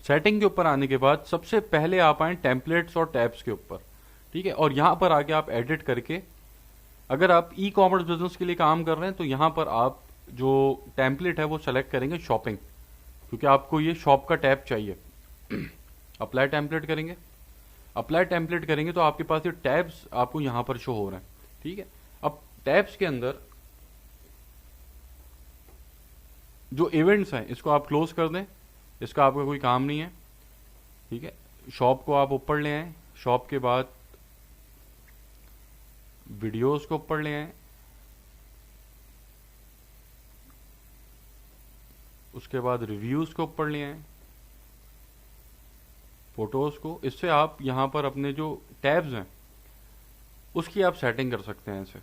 Setting के ऊपर आने के बाद सबसे पहले आप आए टेम्पलेट्स और टैब्स के ऊपर, ठीक है। और यहाँ पर आके आप एडिट करके, अगर आप ई कॉमर्स बिजनेस के लिए काम कर रहे हैं तो यहाँ पर आप जो टेम्पलेट है वो सेलेक्ट करेंगे शॉपिंग, क्योंकि आपको ये शॉप का टैब चाहिए। अप्लाई टेम्पलेट करेंगे, अप्लाई टेम्पलेट करेंगे तो आपके पास ये टैब्स आपको यहाँ पर शो हो रहे हैं, ठीक है। अब टैब्स के अंदर जो इवेंट्स हैं इसको आप क्लोज कर दें, इसका आपका कोई काम नहीं है, ठीक है। शॉप को आप ऊपर ले आए, शॉप के बाद वीडियोस को ऊपर ले आए, उसके बाद रिव्यूज को ऊपर ले आए, फोटोज को। इससे आप यहां पर अपने जो टैब्स हैं उसकी आप सेटिंग कर सकते हैं ऐसे,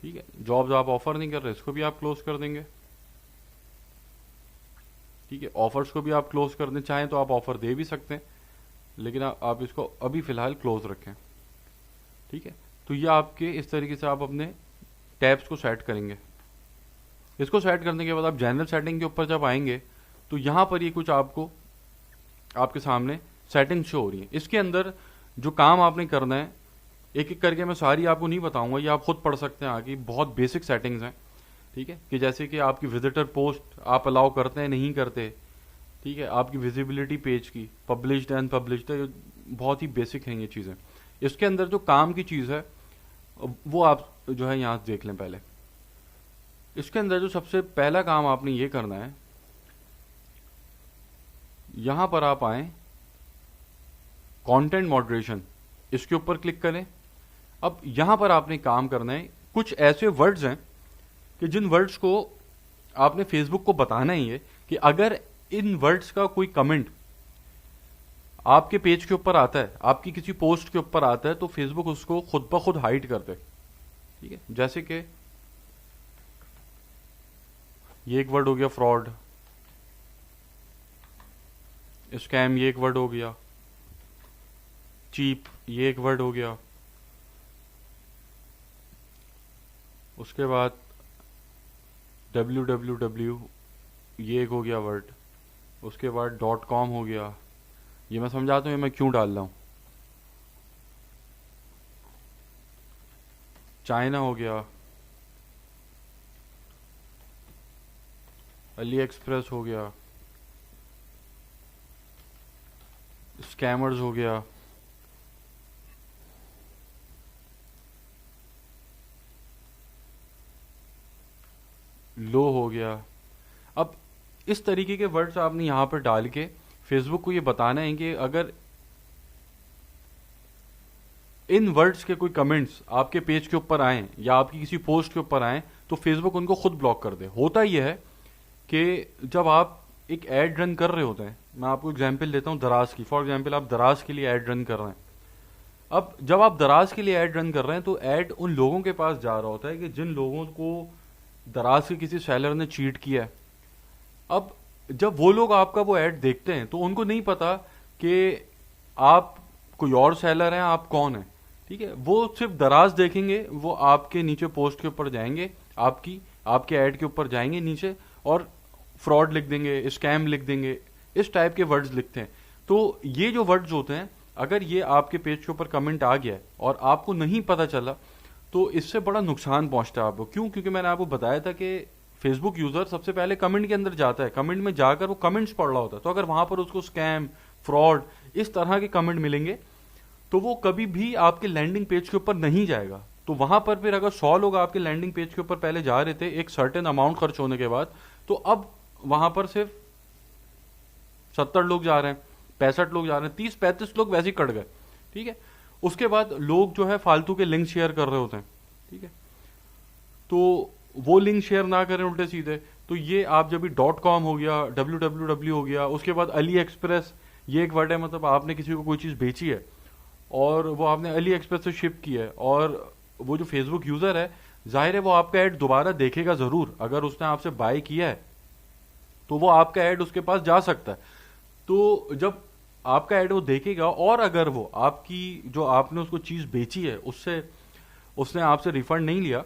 ठीक है। जॉब्स आप ऑफर नहीं कर रहे, इसको भी आप क्लोज कर देंगे, ठीक है। ऑफर्स को भी आप क्लोज कर दें, चाहें तो आप ऑफर दे भी सकते हैं, लेकिन आप इसको अभी फिलहाल क्लोज रखें, ठीक है। तो ये आपके इस तरीके से आप अपने टैब्स को सेट करेंगे। इसको सेट करने के बाद आप जनरल सेटिंग के ऊपर जब आएंगे तो यहां पर ये कुछ आपको आपके सामने सेटिंग शो हो रही है। इसके अंदर जो काम आपने करना है, एक एक करके मैं सारी आपको नहीं बताऊंगा, ये आप खुद पढ़ सकते हैं आगे, बहुत बेसिक सेटिंग्स हैं, ठीक है। कि जैसे कि आपकी विजिटर पोस्ट आप अलाउ करते हैं नहीं करते, ठीक है। आपकी विजिबिलिटी पेज की, पब्लिश्ड एंड पब्लिश्ड, बहुत ही बेसिक हैं ये चीज़ें। इसके अंदर जो काम की चीज़ है वो आप जो है यहाँ देख लें पहले। इसके अंदर जो सबसे पहला काम आपने ये करना है, यहां पर आप आए कंटेंट मॉडरेशन, इसके ऊपर क्लिक करें। अब यहां पर आपने काम करना है, कुछ ऐसे वर्ड्स हैं कि जिन वर्ड्स को आपने फेसबुक को बताना ही है कि अगर इन वर्ड्स का कोई कमेंट आपके पेज के ऊपर आता है, आपकी किसी पोस्ट के ऊपर आता है, तो फेसबुक उसको खुद ब खुद हाइड कर दे, ठीक है। जैसे कि ये एक वर्ड हो गया फ्रॉड, स्कैम ये एक वर्ड हो गया, चीप ये एक वर्ड हो गया, उसके बाद www ये एक हो गया वर्ड, उसके बाद .com हो गया। ये मैं समझाता हूँ ये मैं क्यों डाल रहा हूँ। चाइना हो गया, अली एक्सप्रेस हो गया, स्कैमर्स हो गया, लो हो गया। अब इस तरीके के वर्ड्स आपने यहां पर डाल के फेसबुक को ये बताना है कि अगर इन वर्ड्स के कोई कमेंट्स आपके पेज के ऊपर आए या आपकी किसी पोस्ट के ऊपर आए तो फेसबुक उनको खुद ब्लॉक कर दे। होता यह है कि जब आप एक ऐड रन कर रहे होते हैं, मैं आपको एग्जांपल देता हूं दराज की। फॉर एग्जांपल आप दराज के लिए ऐड रन कर रहे हैं। अब जब आप दराज के लिए ऐड रन कर रहे हैं तो ऐड उन लोगों के पास जा रहा होता है कि जिन लोगों को दराज के किसी सेलर ने चीट किया है। अब जब वो लोग आपका वो ऐड देखते हैं तो उनको नहीं पता कि आप कोई और सेलर हैं, आप कौन हैं, ठीक है। वो सिर्फ दराज देखेंगे, वो आपके नीचे पोस्ट के ऊपर जाएंगे, आपके ऐड के ऊपर जाएंगे नीचे और फ्रॉड लिख देंगे, स्कैम लिख देंगे, इस टाइप के वर्ड्स लिखते हैं। तो ये जो वर्ड्स होते हैं, अगर ये आपके पेज के ऊपर कमेंट आ गया है और आपको नहीं पता चला तो इससे बड़ा नुकसान पहुंचता है आपको। क्यों? क्योंकि मैंने आपको बताया था कि फेसबुक यूजर सबसे पहले कमेंट के अंदर जाता है, कमेंट में जाकर वो कमेंट्स पढ़ रहा होता है। तो अगर वहां पर उसको स्कैम, फ्रॉड इस तरह के कमेंट मिलेंगे तो वो कभी भी आपके लैंडिंग पेज के ऊपर नहीं जाएगा। तो वहां पर फिर अगर 100 लोग आपके लैंडिंग पेज के ऊपर पहले जा रहे थे एक सर्टेन अमाउंट खर्च होने के बाद, तो अब वहां पर सिर्फ 70 लोग जा रहे हैं, 65 लोग जा रहे हैं, 30-35 लोग वैसे ही कट गए, ठीक है। उसके बाद लोग जो है फालतू के लिंक शेयर कर रहे होते हैं, ठीक है। तो वो लिंक शेयर ना करें उल्टे सीधे। तो ये आप जब भी .com हो गया, www हो गया, उसके बाद अली एक्सप्रेस ये एक वर्ड है, मतलब आपने किसी को कोई चीज बेची है और वो आपने अली एक्सप्रेस से शिप की है, और वो जो फेसबुक यूजर है जाहिर है वो आपका ऐड दोबारा देखेगा जरूर। अगर उसने आपसे बाय किया है तो वो आपका ऐड उसके पास जा सकता है। तो जब आपका ऐड वो देखेगा और अगर वो आपकी जो आपने उसको चीज बेची है उसने आपसे रिफंड नहीं लिया,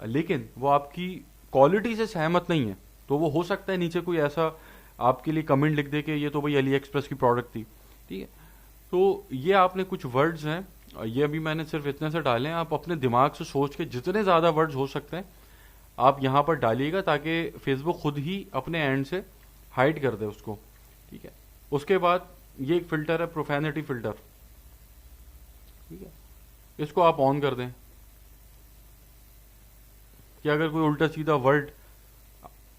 लेकिन वो आपकी क्वालिटी से सहमत नहीं है, तो वो हो सकता है नीचे कोई ऐसा आपके लिए कमेंट लिख दे के ये तो भाई अली एक्सप्रेस की प्रोडक्ट थी, ठीक है। तो ये आपने कुछ वर्ड्स हैं, ये अभी मैंने सिर्फ इतने से डाले हैं, आप अपने दिमाग से सोच के जितने ज़्यादा वर्ड्स हो सकते हैं आप यहाँ पर डालिएगा, ताकि फेसबुक खुद ही अपने एंड से हाइड कर दे उसको, ठीक है। उसके बाद ये एक फ़िल्टर है, प्रोफेनिटी फ़िल्टर, ठीक है। इसको आप ऑन कर दें कि अगर कोई उल्टा सीधा वर्ड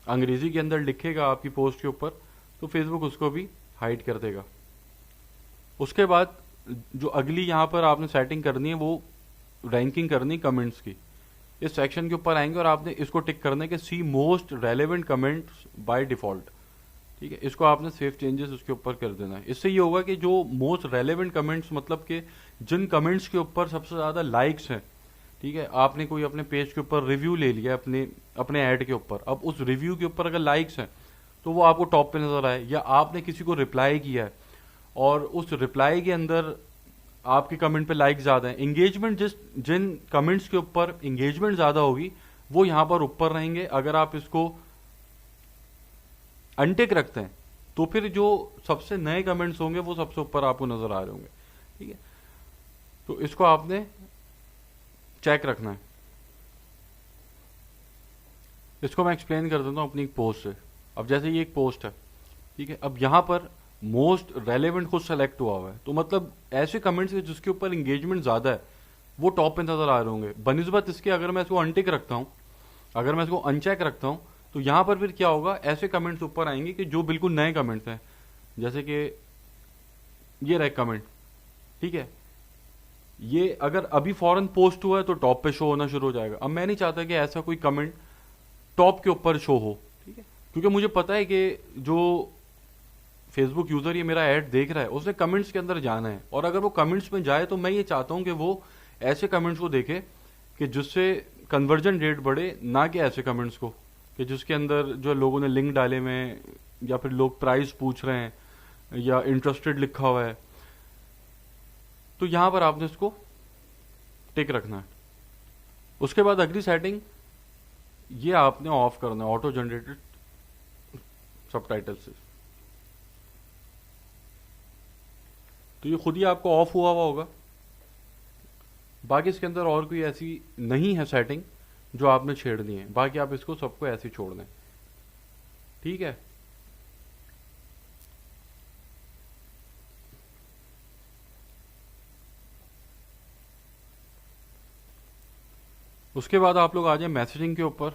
अंग्रेजी के अंदर लिखेगा आपकी पोस्ट के ऊपर तो फेसबुक उसको भी हाइड कर देगा। उसके बाद जो अगली यहाँ पर आपने सेटिंग करनी है वो रैंकिंग करनी कमेंट्स की। इस सेक्शन के ऊपर आएंगे और आपने इसको टिक करना है कि see most relevant comments by default, ठीक है। इसको आपने सेव चेंजेस उसके ऊपर कर देना है। इससे ये होगा कि जो मोस्ट रेलेवेंट कमेंट्स, मतलब कि जिन कमेंट्स के ऊपर सबसे ज़्यादा लाइक्स हैं, ठीक है, आपने कोई अपने पेज के ऊपर रिव्यू ले लिया अपने ऐड के ऊपर, अब उस रिव्यू के ऊपर अगर लाइक्स हैं तो वो आपको टॉप पे नजर आए, या आपने किसी को रिप्लाई किया है और उस रिप्लाई के अंदर आपके कमेंट पे लाइक ज्यादा है, एंगेजमेंट जिन कमेंट्स के ऊपर एंगेजमेंट ज्यादा होगी वो यहां पर ऊपर रहेंगे। अगर आप इसको अनटिक रखते हैं तो फिर जो सबसे नए कमेंट्स होंगे वो सबसे ऊपर आपको नजर आ रहे होंगे, ठीक है। तो इसको आपने चेक रखना है। इसको मैं एक्सप्लेन कर देता हूं अपनी एक पोस्ट से। अब जैसे ये एक पोस्ट है, ठीक है, अब यहां पर मोस्ट रेलेवेंट खुद सेलेक्ट हुआ है, तो मतलब ऐसे कमेंट्स है जिसके ऊपर एंगेजमेंट ज्यादा है वो टॉप पे नजर आ रहे होंगे। बनिस्बत इसके अगर मैं इसको अनटिक रखता हूं, अगर मैं इसको अनचेक रखता हूं, तो यहां पर फिर क्या होगा, ऐसे कमेंट्स ऊपर आएंगे कि जो बिल्कुल नए कमेंट्स हैं, जैसे कि ये रहे कमेंट, ठीक है, ये अगर अभी फॉरन पोस्ट हुआ है तो टॉप पे शो होना शुरू हो जाएगा। अब मैं नहीं चाहता कि ऐसा कोई कमेंट टॉप के ऊपर शो हो, ठीक है, क्योंकि मुझे पता है कि जो फेसबुक यूजर ये मेरा ऐड देख रहा है उसने कमेंट्स के अंदर जाना है, और अगर वो कमेंट्स में जाए तो मैं ये चाहता हूं कि वो ऐसे कमेंट्स को देखे कि जिससे कन्वर्जन रेट बढ़े, ना कि ऐसे कमेंट्स को कि जिसके अंदर जो लोगों ने लिंक डाले हुए हैं, या फिर लोग प्राइस पूछ रहे हैं, या इंटरेस्टेड लिखा हुआ है। तो यहां पर आपने इसको टिक रखना है। उसके बाद अगली सेटिंग ये आपने ऑफ करना है, ऑटो जनरेटेड सबटाइटल से। तो ये खुद ही आपको ऑफ हुआ हुआ होगा। बाकी इसके अंदर और कोई ऐसी नहीं है सेटिंग जो आपने छेड़नी है, बाकी आप इसको सबको ऐसे ही छोड़ दें, ठीक है। उसके बाद आप लोग आ जाए मैसेजिंग के ऊपर।